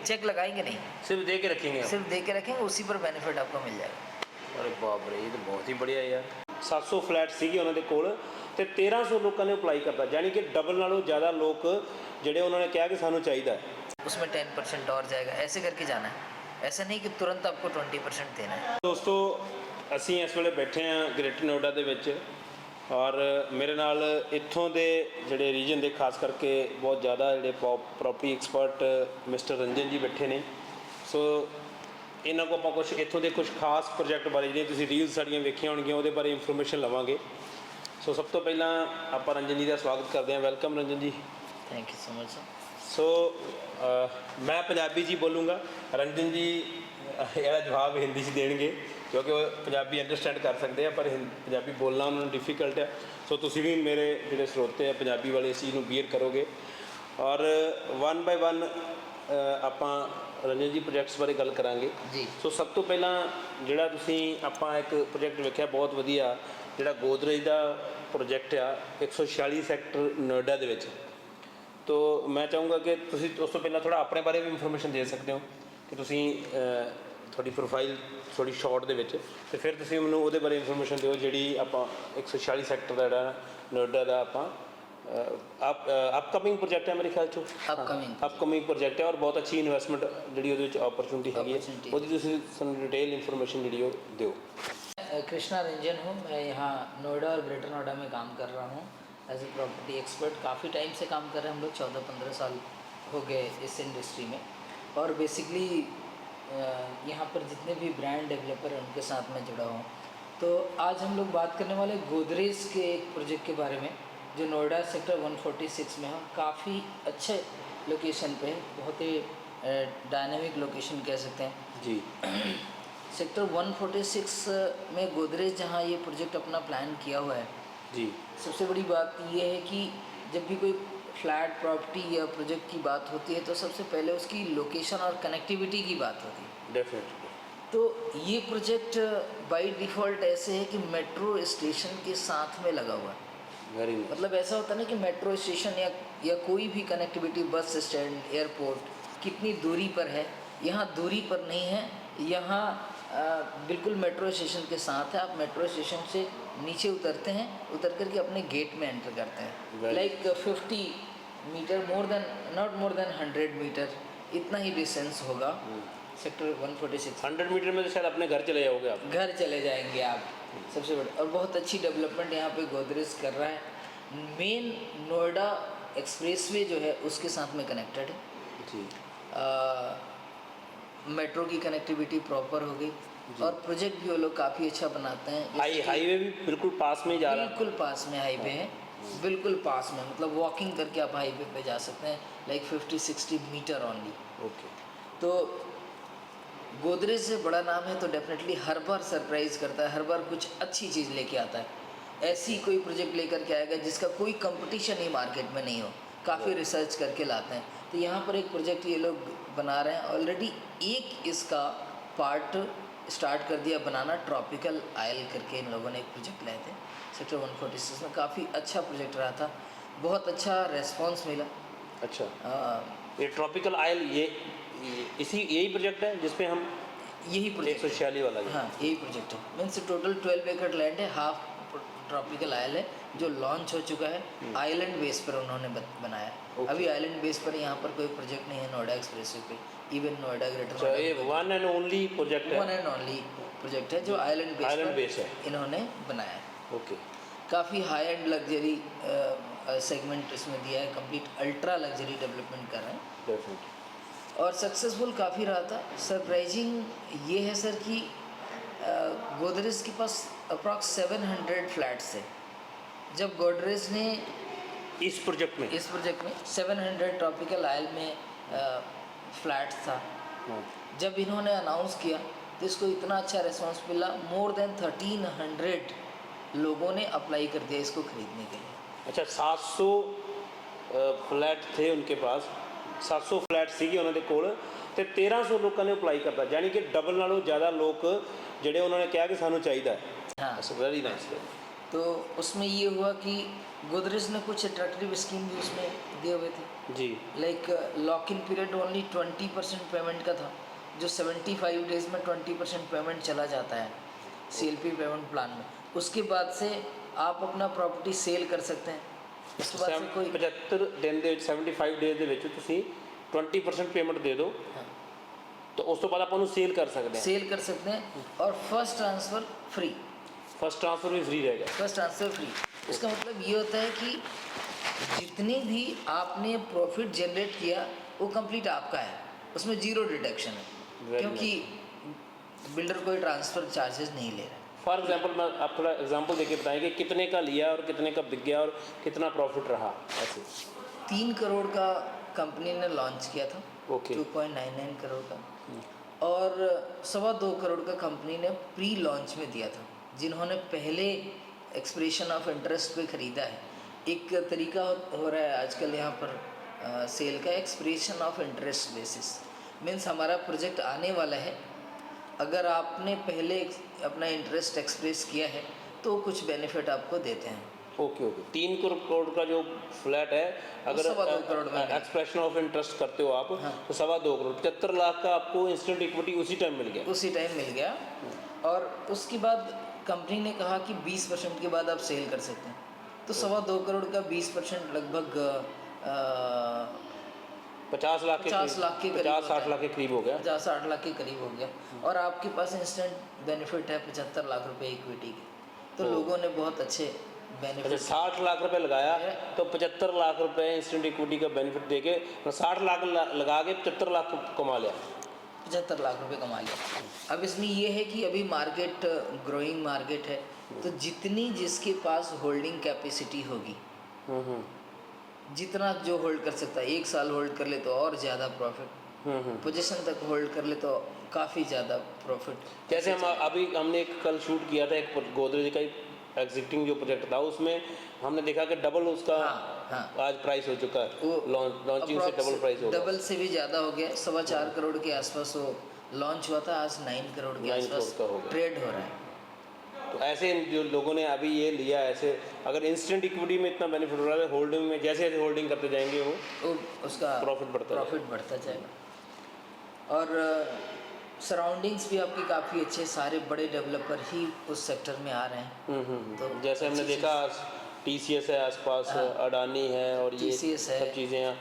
Check लगाएंगे नहीं, सिर्फ दे के रखेंगे आप? सिर्फ दे के रखेंगे, उसी पर बेनिफिट आपको मिल जाएगा। अरे बाप रे, ये तो बहुत ही बढ़िया यार। 700 फ्लैट ਸੀਗੇ ਉਹਨਾਂ ਦੇ ਕੋਲ ਤੇ 1300 ਲੋਕਾਂ ਨੇ ਅਪਲਾਈ ਕਰਤਾ, ਯਾਨੀ ਕਿ ਡਬਲ ਨਾਲੋਂ ਜ਼ਿਆਦਾ ਲੋਕ ਜਿਹੜੇ ਉਹਨਾਂ ਨੇ ਕਿਹਾ ਕਿ ਸਾਨੂੰ ਚਾਹੀਦਾ ਹੈ। उसमें 10% और जाएगा, ऐसे करके जाना है, ऐसा नहीं कि तुरंत आपको 20% देना है। ਦੋਸਤੋ ਅਸੀਂ ਇਸ ਵੇਲੇ ਬੈਠੇ ਹਾਂ ਗ੍ਰੇਟਰ ਨੋਇਡਾ ਦੇ ਵਿੱਚ, ਔਰ ਮੇਰੇ ਨਾਲ ਇੱਥੋਂ ਦੇ ਜਿਹੜੇ ਰੀਜਨ ਦੇ ਖਾਸ ਕਰਕੇ ਬਹੁਤ ਜ਼ਿਆਦਾ ਜਿਹੜੇ ਪ੍ਰੋਪਰਟੀ ਐਕਸਪਰਟ ਮਿਸਟਰ ਰੰਜਨ ਜੀ ਬੈਠੇ ਨੇ। ਸੋ ਇਹਨਾਂ ਕੋਲ ਆਪਾਂ ਕੁਛ ਇੱਥੋਂ ਦੇ ਕੁਛ ਖਾਸ ਪ੍ਰੋਜੈਕਟ ਬਾਰੇ, ਜਿਹੜੀਆਂ ਤੁਸੀਂ ਰੀਲਸ ਸਾਡੀਆਂ ਵੇਖੀਆਂ ਹੋਣਗੀਆਂ, ਉਹਦੇ ਬਾਰੇ ਇਨਫੋਰਮੇਸ਼ਨ ਲਵਾਂਗੇ। ਸੋ ਸਭ ਤੋਂ ਪਹਿਲਾਂ ਆਪਾਂ ਰੰਜਨ ਜੀ ਦਾ ਸਵਾਗਤ ਕਰਦੇ ਹਾਂ। Welcome Ranjan ji. Thank you so much sir. So ਮੈਂ ਪੰਜਾਬੀ 'ਚ ਹੀ ਬੋਲੂੰਗਾ, ਰੰਜਨ ਜੀ ਇਹਦਾ ਜਵਾਬ ਹਿੰਦੀ 'ਚ ਦੇਣਗੇ ਕਿਉਂਕਿ ਉਹ ਪੰਜਾਬੀ ਅੰਡਰਸਟੈਂਡ ਕਰ ਸਕਦੇ ਆ, ਪਰ ਪੰਜਾਬੀ ਬੋਲਣਾ ਉਹਨਾਂ ਨੂੰ ਡਿਫੀਕਲਟ ਹੈ। ਸੋ ਤੁਸੀਂ ਵੀ ਮੇਰੇ ਜਿਹੜੇ ਸਰੋਤੇ ਆ ਪੰਜਾਬੀ ਵਾਲੇ ਇਸ ਚੀਜ਼ ਨੂੰ ਬੀਅਰ ਕਰੋਗੇ। ਔਰ 1 ਬਾਏ 1 ਆਪਾਂ ਰੰਜਨ ਜੀ ਪ੍ਰੋਜੈਕਟਸ ਬਾਰੇ ਗੱਲ ਕਰਾਂਗੇ ਜੀ। ਸੋ ਸਭ ਤੋਂ ਪਹਿਲਾਂ ਜਿਹੜਾ ਤੁਸੀਂ ਆਪਾਂ ਇੱਕ ਪ੍ਰੋਜੈਕਟ ਵੇਖਿਆ ਬਹੁਤ ਵਧੀਆ, ਜਿਹੜਾ ਗੋਦਰੇਜ ਦਾ ਪ੍ਰੋਜੈਕਟ ਆ 146 ਸੈਕਟਰ ਨੋਇਡਾ ਦੇ ਵਿੱਚ। ਤੋ ਮੈਂ ਚਾਹੂੰਗਾ ਕਿ ਤੁਸੀਂ ਉਸ ਤੋਂ ਪਹਿਲਾਂ ਥੋੜ੍ਹਾ ਆਪਣੇ ਬਾਰੇ ਵੀ ਇਨਫੋਰਮੇਸ਼ਨ ਦੇ ਸਕਦੇ ਹੋ ਕਿ ਤੁਸੀਂ ਤੁਹਾਡੀ ਪ੍ਰੋਫਾਈਲ ਥੋੜ੍ਹੀ ਸ਼ਾਰਟ ਦੇ ਵਿੱਚ, ਅਤੇ ਫਿਰ ਤੁਸੀਂ ਮੈਨੂੰ ਉਹਦੇ ਬਾਰੇ ਇਨਫੋਰਮੇਸ਼ਨ ਦਿਓ ਜਿਹੜੀ ਆਪਾਂ 146 ਸੈਕਟਰ ਦਾ ਜਿਹੜਾ ਨੋਇਡਾ ਦਾ ਆਪਾਂ ਅਪਕਮਿੰਗ ਪ੍ਰੋਜੈਕਟ ਹੈ ਮੇਰੇ ਖਿਆਲ 'ਚੋਂ। ਅਪਕਮਿੰਗ ਪ੍ਰੋਜੈਕਟ ਹੈ ਔਰ ਬਹੁਤ ਅੱਛੀ ਇਨਵੈਸਟਮੈਂਟ ਜਿਹੜੀ ਉਹਦੇ ਵਿੱਚ ਓਪਰਚੁਨਿਟੀ ਹੈਗੀ ਹੈ, ਉਹਦੀ ਤੁਸੀਂ ਸਾਨੂੰ ਡਿਟੇਲ इन्फॉर्मेशन ਜਿਹੜੀ ਉਹ ਦਿਓ। कृष्णा रंजन हूँ, मैं यहाँ नोएडा और ग्रेटर नोएडा में काम कर रहा हूँ एज ए प्रॉपर्टी एक्सपर्ट। काफ़ी टाइम से काम कर रहे हैं हम लोग, 14-15 साल हो गए इस इंडस्ट्री में। और बेसिकली यहाँ पर जितने भी ब्रांड डेवलपर हैं उनके साथ मैं जुड़ा हूँ। तो आज हम लोग बात करने वाले गोदरेज के एक प्रोजेक्ट के बारे में जो नोएडा सेक्टर 146 में है। काफ़ी अच्छे लोकेशन पे है, बहुत ही डायनेमिक लोकेशन कह सकते हैं जी। सेक्टर 146 में गोदरेज जहाँ ये प्रोजेक्ट अपना प्लान किया हुआ है जी। सबसे बड़ी बात ये है कि जब भी कोई फ्लैट प्रॉपर्टी या प्रोजेक्ट की बात होती है तो सबसे पहले उसकी लोकेशन और कनेक्टिविटी की बात होती है। डेफिनेटली। तो ये प्रोजेक्ट बाय डिफ़ॉल्ट ऐसे है कि मेट्रो स्टेशन के साथ में लगा हुआ है। Very nice. मतलब ऐसा होता है ना कि मेट्रो स्टेशन या कोई भी कनेक्टिविटी, बस स्टैंड, एयरपोर्ट कितनी दूरी पर है, यहाँ दूरी पर नहीं है। यहाँ बिल्कुल मेट्रो स्टेशन के साथ है। आप मेट्रो स्टेशन से नीचे उतरते हैं, उतर करके अपने गेट में एंटर करते हैं। Like 50 metre, not more than 100 metre, इतना ही डिस्टेंस होगा सेक्टर 146। 100 मीटर में तो शायद अपने घर चले जाओगे आप। घर चले जाएंगे आप, सबसे बड़ा। और बहुत अच्छी डेवलपमेंट यहाँ पे गोदरेज कर रहा है। मेन नोएडा एक्सप्रेसवे जो है उसके साथ में कनेक्टेड है जी। मेट्रो की कनेक्टिविटी प्रॉपर हो गई और प्रोजेक्ट भी वो लोग काफ़ी अच्छा बनाते हैं। हाईवे भी बिल्कुल पास में जा रहा है। बिल्कुल पास में हाईवे है, बिल्कुल पास में, मतलब वॉकिंग करके आप हाईवे पे जा सकते हैं, लाइक 50-60 मीटर ओनली। ओके। तो गोदरेज से बड़ा नाम है तो डेफिनेटली हर बार सरप्राइज़ करता है, हर बार कुछ अच्छी चीज़ लेके आता है। ऐसी कोई प्रोजेक्ट लेकर के आएगा जिसका कोई कंपटीशन ही मार्केट में नहीं हो, काफ़ी रिसर्च करके लाते हैं। तो यहाँ पर एक प्रोजेक्ट ये लोग बना रहे हैं। ऑलरेडी एक इसका पार्ट स्टार्ट कर दिया बनाना, ट्रॉपिकल आयल करके इन लोगों ने एक प्रोजेक्ट लाए थे सेक्टर 146 में। काफ़ी अच्छा प्रोजेक्ट रहा था, बहुत अच्छा रेस्पॉन्स मिला। अच्छा। ये ट्रॉपिकल आयल यही प्रोजेक्ट है जिसपे हम यही प्रोजेक्ट 146 वाला है। हाँ, यही प्रोजेक्ट है। मीन्स टोटल 12 एकड़ लैंड है, हाफ ट्रॉपिकल आयल है जो लॉन्च हो चुका है। आइलैंड बेस पर उन्होंने बनाया। अभी आइलैंड बेस पर यहाँ पर कोई प्रोजेक्ट नहीं है नोएडा एक्सप्रेसवे पे, इवन नोएडा ग्रेटर नोएडा। ये वन एंड ओनली प्रोजेक्ट है। वन एंड ओनली प्रोजेक्ट है जो आइलैंड बेस है इन्होंने बनाया है। ओके। काफ़ी हाई एंड लग्जरी सेगमेंट इसमें दिया है, कंप्लीट अल्ट्रा लग्जरी डेवलपमेंट कर रहे हैं। डेफिनेटली। और सक्सेसफुल काफ़ी रहा था। सरप्राइजिंग ये है सर कि गोदरेज के पास अप्रॉक्स 700 फ्लैट्स है। जब गोदरेज ने इस प्रोजेक्ट में 700 ट्रॉपिकल आयल में फ्लैट्स था, जब इन्होंने अनाउंस किया तो इसको इतना अच्छा रिस्पांस मिला। मोर देन 1300 लोगों ने अप्लाई कर दिया इसको खरीदने के लिए। अच्छा, 700 फ्लैट थे उनके पास, 700 फ्लैट ਸੀਗੇ ਉਹਨਾਂ ਦੇ ਕੋਲ ਤੇ 1300 ਲੋਕਾਂ ਨੇ ਅਪਲਾਈ ਕਰਤਾ, ਯਾਨੀ ਕਿ ਡਬਲ ਨਾਲੋਂ ਜ਼ਿਆਦਾ ਲੋਕ ਜਿਹੜੇ ਉਹਨਾਂ ਨੇ ਕਿਹਾ ਕਿ ਸਾਨੂੰ ਚਾਹੀਦਾ ਹੈ। हाँ, ਵੈਰੀ ਨਾਈਸ। तो उसमें ये हुआ कि गोदरेज ने कुछ अट्रैक्टिव स्कीम भी उसमें दिए हुए थे, जी like lock in period only 20% payment का था, जो 75 डेज़ में 20% पेमेंट चला जाता है CLP पेमेंट प्लान में। उसके बाद से आप अपना प्रॉपर्टी सेल कर सकते हैं। उसके बाद से कोई 75 ਦਿਨ ਦੇ ਵਿੱਚ 75 ਡੇਜ਼ ਦੇ ਵਿੱਚ ਤੁਸੀਂ 20% ਪੇਮੈਂਟ ਦੇ ਦਿਓ तो उस तो बाद आप उन्हें सेल कर सकते हैं। सेल कर सकते हैं और first transfer free. First transfer भी फ्री रहेगा। फर्स्ट ट्रांसफ़र फ्री, इसका मतलब ये होता है कि जितनी भी आपने प्रॉफिट जनरेट किया वो कंप्लीट आपका है, उसमें ज़ीरो डिडक्शन है, Very क्योंकि बिल्डर कोई ट्रांसफ़र चार्जेस नहीं ले रहा है। फॉर एग्जांपल मैं आप थोड़ा एग्जांपल देके बताएं कि कितने का लिया और कितने का बिक गया और कितना प्रॉफिट रहा ऐसे। 3 करोड़ का कंपनी ने लॉन्च किया था, ओके 2.99 करोड़ का, और 2.25 करोड़ का कंपनी ने प्री लॉन्च में दिया था। जिन्होंने पहले एक्सप्रेशन ऑफ इंटरेस्ट पे ख़रीदा है, एक तरीका हो रहा है आजकल यहाँ पर सेल का, expression of interest basis. Means हमारा प्रोजेक्ट आने वाला है, अगर आपने पहले अपना इंटरेस्ट एक्सप्रेस किया है तो कुछ बेनिफिट आपको देते हैं। ओके ओके 3 करोड़ का जो फ्लैट है अगर 2.25 करोड़ में एक्सप्रेशन ऑफ इंटरेस्ट करते हो आप हाँ। तो 2.25 करोड़ 75 लाख का आपको इंस्टेंट इक्विटी उसी टाइम मिल गया। उसी टाइम मिल गया। और उसके बाद कंपनी ने कहा कि 20% के बाद आप सेल कर सकते हैं, तो 2.25 करोड़ का 20% लगभग 50 लाख के 50 लाख के करीब 50-60 लाख के करीब हो गया। 50-60 लाख के करीब हो गया, और आपके पास इंस्टेंट बेनिफिट है 75 लाख रुपए इक्विटी के। तो लोगों ने बहुत अच्छे अच्छा बेनिफिट 60 लाख रुपए लगाया तो 75 लाख रुपए इंस्टेंट इक्विटी का बेनिफिट देके 60 लाख लगा के 75 लाख कमा लिया। 75 लाख रुपए कमा लिया। अब इसमें ये है कि अभी मार्केट ग्रोइंग मार्केट है, तो जितनी जिसके पास होल्डिंग कैपेसिटी होगी, जितना जो होल्ड कर सकता है, 1 साल होल्ड कर ले तो और ज़्यादा प्रॉफिट, पोजीशन तक होल्ड कर ले तो काफ़ी ज़्यादा प्रॉफिट। जैसे हम अभी हमने एक कल शूट किया था एक गोदरेज का एग्जिस्टिंग जो प्रोजेक्ट था, उसमें हमने देखा कि डबल उसका हाँ। आज प्राइस हो चुका है, वो लॉन्चिंग से डबल प्राइस हो गया। डबल से भी ज़्यादा हो गया। 4.25 करोड़ के आसपास वो लॉन्च हुआ था, आज 9 करोड़ के 9 आसपास करोड़ का हो गया। ट्रेड हो रहा है। तो ऐसे जो लोगों ने अभी ये लिया, ऐसे अगर इंस्टेंट इक्विटी में इतना बेनिफिट हो रहा है, होल्डिंग में जैसे जैसे होल्डिंग करते जाएंगे वो उसका प्रॉफिट बढ़ता जाएगा। और सराउंडिंग्स भी आपके काफ़ी अच्छे, सारे बड़े डेवलपर ही उस सेक्टर में आ रहे हैं। तो जैसे हमने देखा TCS है आसपास, अडानी है और ये TCS है, सब चीज़ें हैं।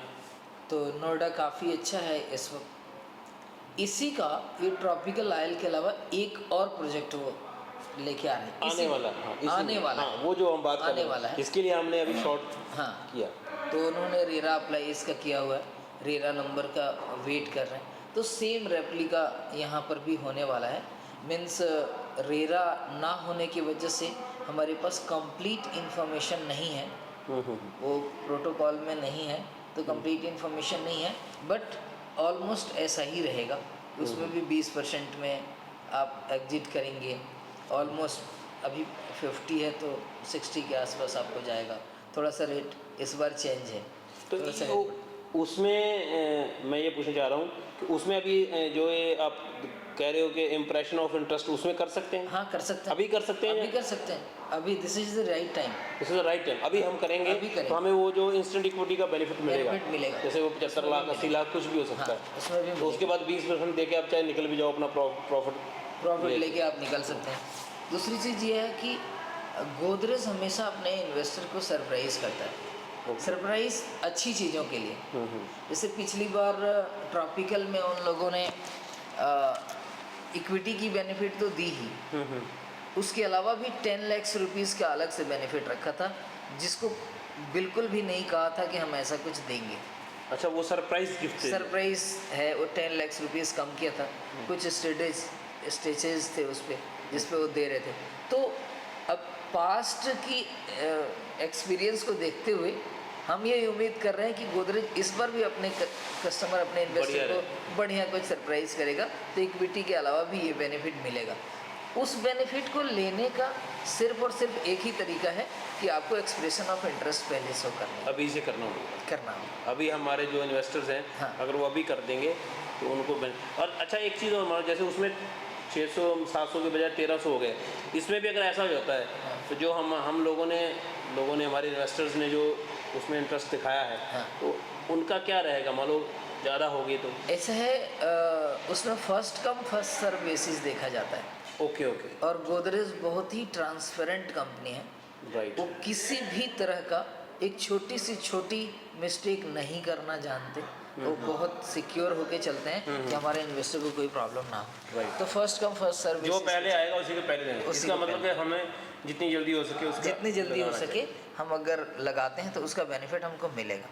तो नोएडा काफ़ी अच्छा है इस वक्त। इसी का ये ट्रॉपिकल आयल के अलावा एक और प्रोजेक्ट वो लेके आ रहे हैं, आने वाला है, हाँ, आने वाला हाँ, है, वो जो हम बात कर आने रहे वाला हैं है। इसके लिए हमने अभी शॉर्ट हाँ, किया। तो उन्होंने रेरा अप्लाई इसका किया हुआ है, रेरा नंबर का वेट कर रहे हैं। तो सेम रेप्लिका यहाँ पर भी होने वाला है। मीन्स रेरा ना होने की वजह से हमारे पास कंप्लीट इन्फॉर्मेशन नहीं है, वो प्रोटोकॉल में नहीं है, तो कंप्लीट इन्फॉर्मेशन नहीं है, बट ऑलमोस्ट ऐसा ही रहेगा। उसमें भी 20% में आप एग्जिट करेंगे। ऑलमोस्ट अभी 50 है तो 60 के आसपास आपको जाएगा। थोड़ा सा रेट इस बार चेंज है। तो थोड़ा सा उसमें मैं ये पूछना चाह रहा हूँ कि उसमें अभी जो ये आप कह रहे हो कि इम्प्रेशन ऑफ इंटरेस्ट उसमें कर सकते हैं? हाँ, कर सकते हैं। अभी कर सकते हैं? अभी कर सकते हैं। अभी this is the right time. This is the right time. अभी हम करेंगे अभी करेंगे। तो हमें वो जो इंस्टेंट इक्विटी का बेनिफिट मिलेगा, जैसे वो 75 लाख 80 लाख कुछ भी हो सकता है। उसमें भी तो उसके बाद 20% दे के आप चाहे निकल भी जाओ अपना प्रॉफिट लेके आप निकल सकते हैं। दूसरी चीज़ ये है कि गोदरेज हमेशा अपने इन्वेस्टर को सरप्राइज़ करता है। सरप्राइज़ अच्छी चीज़ों के लिए। जैसे पिछली बार ट्रॉपिकल में उन लोगों ने इक्विटी की बेनिफिट तो दी ही, उसके अलावा भी 10 लाख रुपीज़ का अलग से बेनिफिट रखा था, जिसको बिल्कुल भी नहीं कहा था कि हम ऐसा कुछ देंगे। अच्छा, वो सरप्राइज गिफ्ट सरप्राइज है, वो 10 लाख रुपीज़ कम किया था। कुछ स्टेजेस थे उस पर जिस पे वो दे रहे थे। तो अब पास्ट की एक्सपीरियंस को देखते हुए हम ये उम्मीद कर रहे हैं कि गोदरेज इस बार भी अपने कस्टमर, अपने इन्वेस्टर को बढ़िया कुछ सरप्राइज़ करेगा, तो इक्विटी के अलावा भी ये बेनिफिट मिलेगा। उस बेनिफिट को लेने का सिर्फ और सिर्फ एक ही तरीका है कि आपको एक्सप्रेशन ऑफ इंटरेस्ट पहले शो करना है। अभी से करना होगा। अभी हमारे जो इन्वेस्टर्स हैं, हाँ, अगर वो अभी कर देंगे तो उनको और अच्छा एक चीज़ और, जैसे उसमें 600-700 के बजाय 1300 हो गए, इसमें भी अगर ऐसा हो जाता है तो जो हम लोगों ने हमारे इन्वेस्टर्स ने जो उसमें इंटरेस्ट दिखाया है, हाँ। तो उनका क्या रहेगा? मान लो ज़्यादा होगी तो? ऐसा है, उसमें first come first serve basis देखा जाता है। ओके ओके, और गोदरेज बहुत ही ट्रांसपेरेंट कंपनी है। राइट। वो किसी भी तरह का एक छोटी से छोटी मिस्टेक नहीं करना जानते। वो बहुत सिक्योर होके चलते हैं कि हमारे इन्वेस्टर को कोई प्रॉब्लम ना हो। Right. तो फर्स्ट कम फर्स्ट सर्व जो पहले आएगा उसी के पहले देंगे। उसी इसका को मतलब पहले। कि हमें जितनी जल्दी हो सके उसका जितनी जल्दी हो लगाना सके हम अगर लगाते हैं तो उसका बेनिफिट हमको मिलेगा।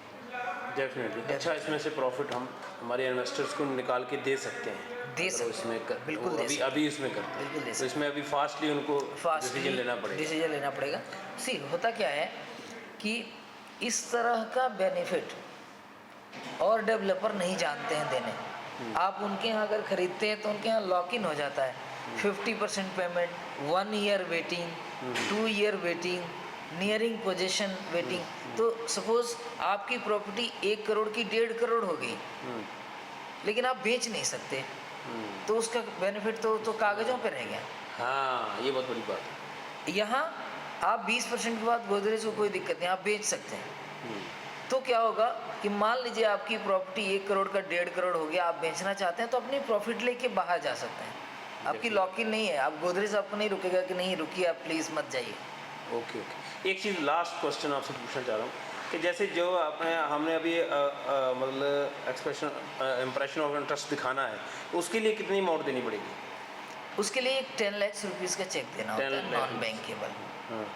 डेफिनेटली। अच्छा, इसमें से प्रॉफिट हम हमारे इन्वेस्टर्स को निकाल के दे सकते हैं? दे अगर सकते उसमें हैं, बिल्कुल दे अभी सकते हैं। अभी इसमें करते हैं, बिल्कुल दे तो सकते इसमें अभी फास्टली उनको डिसीजन लेना पड़ेगा। डिसीजन लेना पड़ेगा। सी होता क्या है कि इस तरह का बेनिफिट और डेवलपर नहीं जानते हैं देने। आप उनके यहाँ अगर खरीदते हैं तो उनके यहाँ लॉक इन हो जाता है। 50% payment, 1 year waiting, 2 year waiting, nearing position waiting. तो सपोज आपकी प्रॉपर्टी 1 करोड़ की 1.5 करोड़ हो गई, लेकिन आप बेच नहीं सकते, तो उसका बेनिफिट तो कागज़ों पे रह गया। हाँ, ये बहुत बड़ी बात है। यहाँ आप 20% के बाद गोदरेज को कोई दिक्कत नहीं, आप बेच सकते हैं। तो क्या होगा कि मान लीजिए आपकी प्रॉपर्टी 1 करोड़ का 1.5 करोड़ हो गया, आप बेचना चाहते हैं तो अपनी प्रॉफिट लेके बाहर जा सकते हैं। आपकी लॉक इन नहीं है, आप गोदरेज आपको नहीं रुकेगा कि नहीं रुकिए आप प्लीज़ मत जाइए। ओके ओके, एक चीज़ लास्ट क्वेश्चन आपसे पूछना चाह रहा हूँ कि जैसे जो हमने अभी मतलब इम्प्रेशन ऑफ इंटरेस्ट दिखाना है, उसके लिए कितनी अमाउंट देनी पड़ेगी? उसके लिए एक 10 लाख रुपीज़ का चेक देना होता 10 है, लाख नॉन बैंकेबल। हाँ,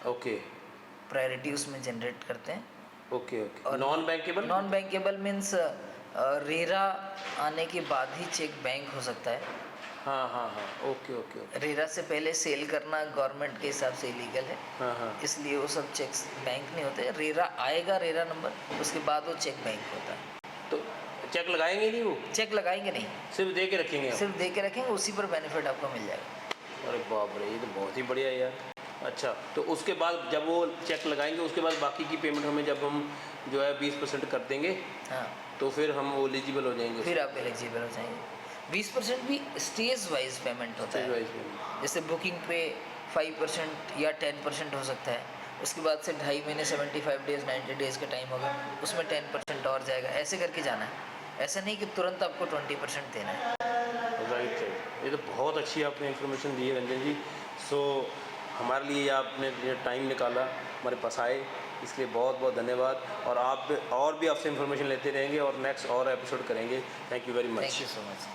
ओके प्रायोरिटी उसमें जनरेट करते हैं। Okay okay. Non bankable? Non bankable means RERA आने के बाद ही चेक बैंक हो सकता है। हाँ हाँ हाँ, ओके ओके ओके। रेरा से पहले सेल करना गवर्नमेंट के हिसाब से इलीगल है, हाँ हाँ, इसलिए वो सब चेक्स बैंक नहीं होते। रेरा आएगा, रेरा नंबर, उसके बाद वो चेक बैंक होता है। तो चेक लगाएंगे नहीं वो? चेक लगाएंगे नहीं, सिर्फ दे के रखेंगे आप? सिर्फ दे के रखेंगे, उसी पर बेनिफिट आपको मिल जाएगा। अरे बाप रे, ये तो बहुत ही बढ़िया है यार। अच्छा, तो उसके बाद जब वो चेक लगाएंगे उसके बाद बाकी की पेमेंट हमें जब हम जो है 20% कर देंगे, हाँ, तो फिर हम एलिजिबल हो जाएंगे? फिर आप एलिजिबल हो जाएंगे। 20% भी स्टेज वाइज पेमेंट होता है। जैसे बुकिंग पे 5% या 10% हो सकता है, उसके बाद से 2.5 महीने 75 डेज 90 डेज़ का टाइम होगा, उसमें 10% और जाएगा, ऐसे करके जाना है। ऐसा नहीं कि तुरंत आपको 20% देना है। राइट राइट, ये तो बहुत अच्छी आपने इन्फॉर्मेशन दी है रंजन जी। सो हमारे लिए आपने टाइम निकाला, हमारे पास आए, इसलिए बहुत बहुत धन्यवाद। और आप और भी आपसे इन्फॉर्मेशन लेते रहेंगे और नेक्स्ट और एपिसोड करेंगे। Thank you very much. Thank you so much.